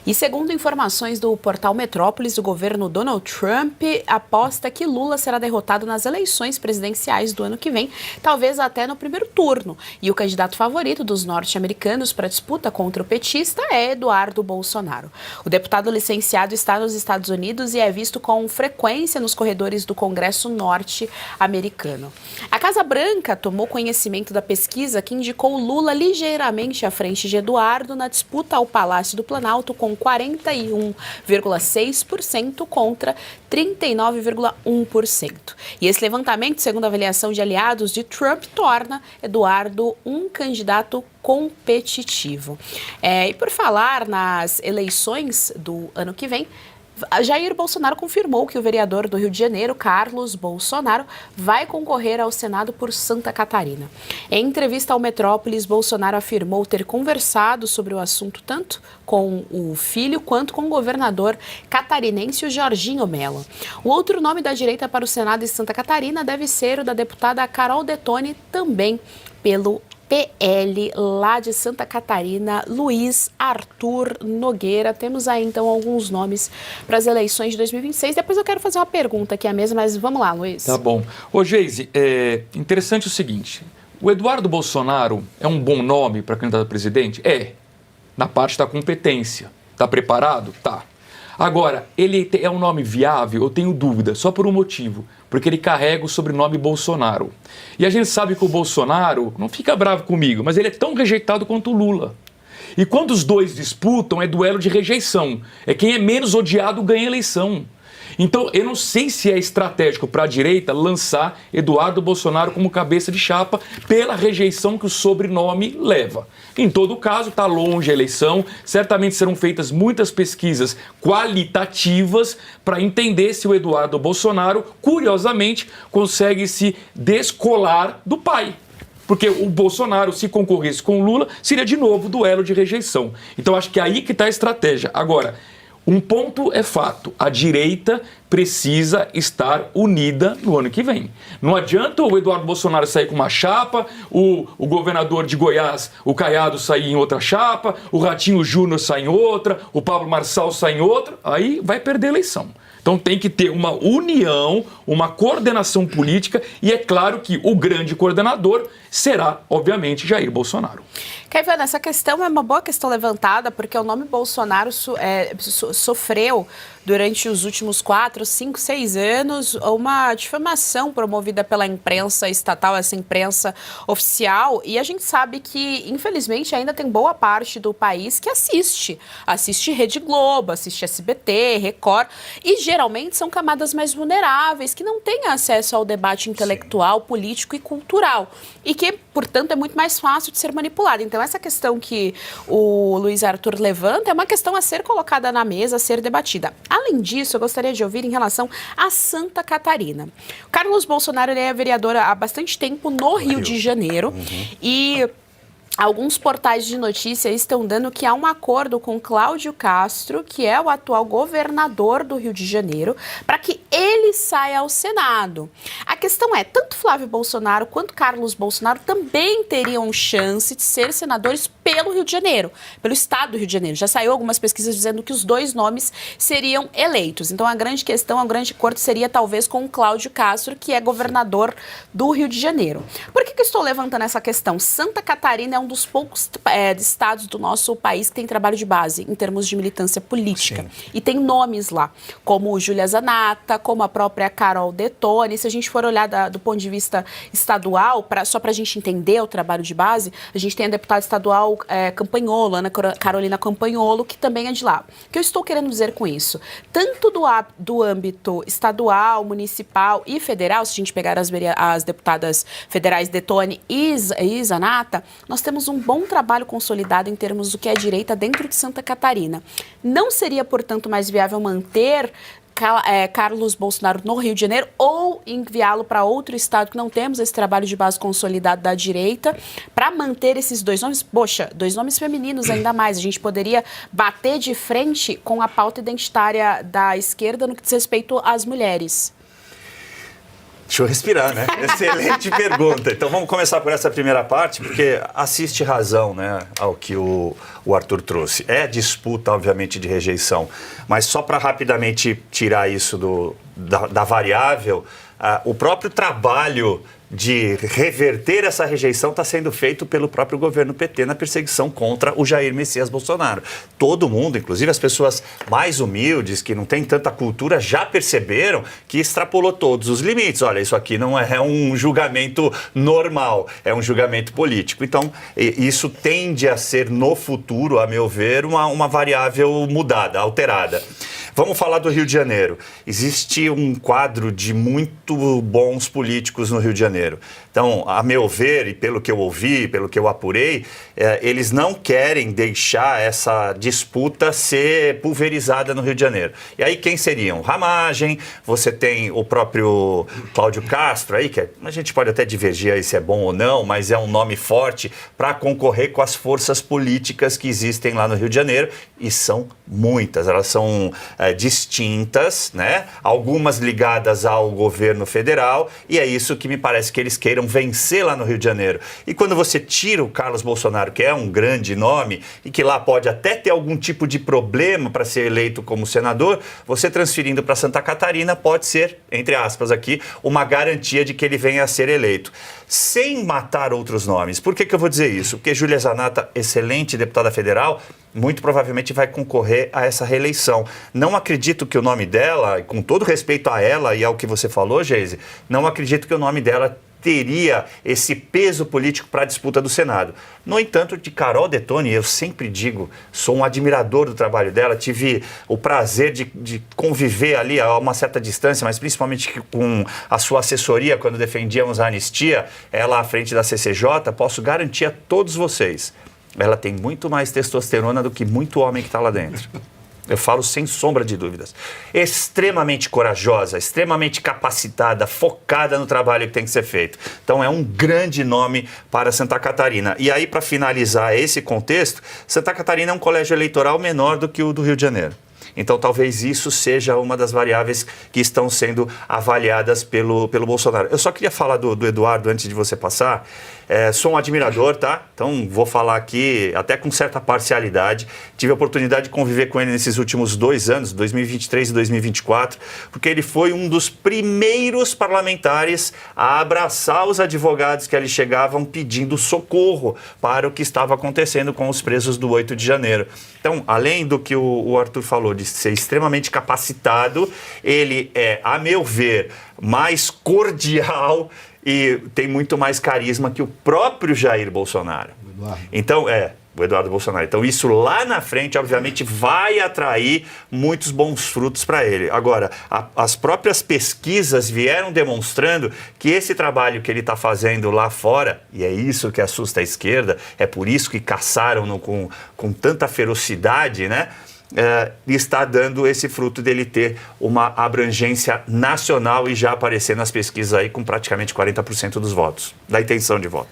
E segundo informações do portal Metrópolis, o governo Donald Trump aposta que Lula será derrotado nas eleições presidenciais do ano que vem, talvez até no primeiro turno. E o candidato favorito dos norte-americanos para a disputa contra o petista é Eduardo Bolsonaro. O deputado licenciado está nos Estados Unidos e é visto com frequência nos corredores do Congresso norte-americano. A Casa Branca tomou conhecimento da pesquisa que indicou Lula ligeiramente à frente de Eduardo na disputa ao Palácio do Planalto, com 41,6% contra 39,1%. E esse levantamento, segundo a avaliação de aliados de Trump, torna Eduardo um candidato competitivo. E por falar nas eleições do ano que vem, Jair Bolsonaro confirmou que o vereador do Rio de Janeiro, Carlos Bolsonaro, vai concorrer ao Senado por Santa Catarina. Em entrevista ao Metrópolis, Bolsonaro afirmou ter conversado sobre o assunto tanto com o filho quanto com o governador catarinense, o Jorginho Mello. O outro nome da direita para o Senado de Santa Catarina deve ser o da deputada Carol Detoni, também pelo PL lá de Santa Catarina, Luiz Arthur Nogueira. Temos aí então alguns nomes para as eleições de 2026. Depois eu quero fazer uma pergunta aqui à mesa, mas vamos lá, Luiz. Tá bom. Ô, Geise, interessante o seguinte, o Eduardo Bolsonaro é um bom nome para candidato a presidente? Na parte da competência. Tá preparado? Tá. Agora, ele é um nome viável? Eu tenho dúvida, só por um motivo, porque ele carrega o sobrenome Bolsonaro. E a gente sabe que o Bolsonaro, não fica bravo comigo, mas ele é tão rejeitado quanto o Lula. E quando os dois disputam, é duelo de rejeição. É quem é menos odiado ganha a eleição. Então, eu não sei se é estratégico para a direita lançar Eduardo Bolsonaro como cabeça de chapa pela rejeição que o sobrenome leva. Em todo caso, está longe a eleição, certamente serão feitas muitas pesquisas qualitativas para entender se o Eduardo Bolsonaro, curiosamente, consegue se descolar do pai. Porque o Bolsonaro, se concorresse com o Lula, seria de novo duelo de rejeição. Então, acho que é aí que está a estratégia. Agora, um ponto é fato, a direita precisa estar unida no ano que vem. Não adianta o Eduardo Bolsonaro sair com uma chapa, o governador de Goiás, o Caiado, sair em outra chapa, o Ratinho Júnior sair em outra, o Pablo Marçal sair em outra, aí vai perder a eleição. Então tem que ter uma união, uma coordenação política e é claro que o grande coordenador será, obviamente, Jair Bolsonaro. Kevin, essa questão é uma boa questão levantada, porque o nome Bolsonaro sofreu durante os últimos 4, 5, 6 anos uma difamação promovida pela imprensa estatal, essa imprensa oficial, e a gente sabe que, infelizmente, ainda tem boa parte do país que assiste Rede Globo, assiste SBT, Record, e geralmente são camadas mais vulneráveis, que não têm acesso ao debate intelectual, político e cultural, e que, portanto, é muito mais fácil de ser manipulado. Então, essa questão que o Luiz Arthur levanta é uma questão a ser colocada na mesa, a ser debatida. Além disso, eu gostaria de ouvir em relação a Santa Catarina. O Carlos Bolsonaro é vereador há bastante tempo no Rio de Janeiro e alguns portais de notícia estão dando que há um acordo com Cláudio Castro, que é o atual governador do Rio de Janeiro, para que ele saia ao Senado. A questão é, tanto Flávio Bolsonaro quanto Carlos Bolsonaro também teriam chance de ser senadores pelo Rio de Janeiro, pelo estado do Rio de Janeiro. Já saiu algumas pesquisas dizendo que os dois nomes seriam eleitos. Então a grande questão, a grande acordo seria talvez com o Cláudio Castro, que é governador do Rio de Janeiro. Por que eu estou levantando essa questão? Santa Catarina é um dos poucos estados do nosso país que tem trabalho de base em termos de militância política. Sim. E tem nomes lá, como Júlia Zanata, como a própria Carol Detoni. Se a gente for olhar do ponto de vista estadual, só para a gente entender o trabalho de base, a gente tem a deputada estadual Campagnolo, Ana Carolina Campagnolo, que também é de lá. O que eu estou querendo dizer com isso? Tanto do âmbito estadual, municipal e federal, se a gente pegar as deputadas federais Detoni e Zanata, nós temos um bom trabalho consolidado em termos do que é direita dentro de Santa Catarina. Não seria, portanto, mais viável manter Carlos Bolsonaro no Rio de Janeiro ou enviá-lo para outro estado que não temos esse trabalho de base consolidado da direita para manter esses dois nomes? Poxa, dois nomes femininos ainda mais. A gente poderia bater de frente com a pauta identitária da esquerda no que diz respeito às mulheres. Deixa eu respirar, né? Excelente pergunta. Então vamos começar por essa primeira parte, porque assiste razão, né, ao que o Arthur trouxe. É disputa, obviamente, de rejeição, mas só para rapidamente tirar isso da variável, o próprio trabalho de reverter essa rejeição está sendo feito pelo próprio governo PT na perseguição contra o Jair Messias Bolsonaro. Todo mundo, inclusive as pessoas mais humildes, que não têm tanta cultura, já perceberam que extrapolou todos os limites. Olha, isso aqui não é um julgamento normal, é um julgamento político. Então, isso tende a ser, no futuro, a meu ver, uma variável mudada, alterada. Vamos falar do Rio de Janeiro. Existe um quadro de muito bons políticos no Rio de Janeiro. Então, a meu ver, e pelo que eu ouvi, pelo que eu apurei, eles não querem deixar essa disputa ser pulverizada no Rio de Janeiro. E aí quem seriam? Ramagem, você tem o próprio Cláudio Castro aí, que a gente pode até divergir aí se é bom ou não, mas é um nome forte para concorrer com as forças políticas que existem lá no Rio de Janeiro, e são muitas, elas são distintas, né? Algumas ligadas ao governo federal, e é isso que me parece que eles queiram vencer lá no Rio de Janeiro. E quando você tira o Carlos Bolsonaro, que é um grande nome, e que lá pode até ter algum tipo de problema para ser eleito como senador, você transferindo para Santa Catarina pode ser, entre aspas aqui, uma garantia de que ele venha a ser eleito. Sem matar outros nomes. Por que eu vou dizer isso? Porque Júlia Zanatta, excelente deputada federal, muito provavelmente vai concorrer a essa reeleição. Não acredito que o nome dela, com todo respeito a ela e ao que você falou, Geise, não acredito que o nome dela teria esse peso político para a disputa do Senado. No entanto, de Carol Detoni, eu sempre digo, sou um admirador do trabalho dela, tive o prazer de conviver ali a uma certa distância, mas principalmente com a sua assessoria, quando defendíamos a anistia, ela à frente da CCJ, posso garantir a todos vocês, ela tem muito mais testosterona do que muito homem que está lá dentro. Eu falo sem sombra de dúvidas. Extremamente corajosa, extremamente capacitada, focada no trabalho que tem que ser feito. Então é um grande nome para Santa Catarina. E aí, para finalizar esse contexto, Santa Catarina é um colégio eleitoral menor do que o do Rio de Janeiro. Então talvez isso seja uma das variáveis que estão sendo avaliadas pelo Bolsonaro. Eu só queria falar do Eduardo antes de você passar. Sou um admirador, tá? Então vou falar aqui até com certa parcialidade. Tive a oportunidade de conviver com ele nesses últimos 2 anos, 2023 e 2024, porque ele foi um dos primeiros parlamentares a abraçar os advogados que ali chegavam pedindo socorro para o que estava acontecendo com os presos do 8 de janeiro. Então, além do que o Arthur falou, de ser extremamente capacitado, ele é, a meu ver, mais cordial e tem muito mais carisma que o próprio Jair Bolsonaro. Então, o Eduardo Bolsonaro. Então, isso lá na frente, obviamente, vai atrair muitos bons frutos para ele. Agora, as próprias pesquisas vieram demonstrando que esse trabalho que ele está fazendo lá fora, e é isso que assusta a esquerda, é por isso que caçaram com tanta ferocidade, né? Está dando esse fruto dele ter uma abrangência nacional e já aparecer nas pesquisas aí com praticamente 40% dos votos, da intenção de voto.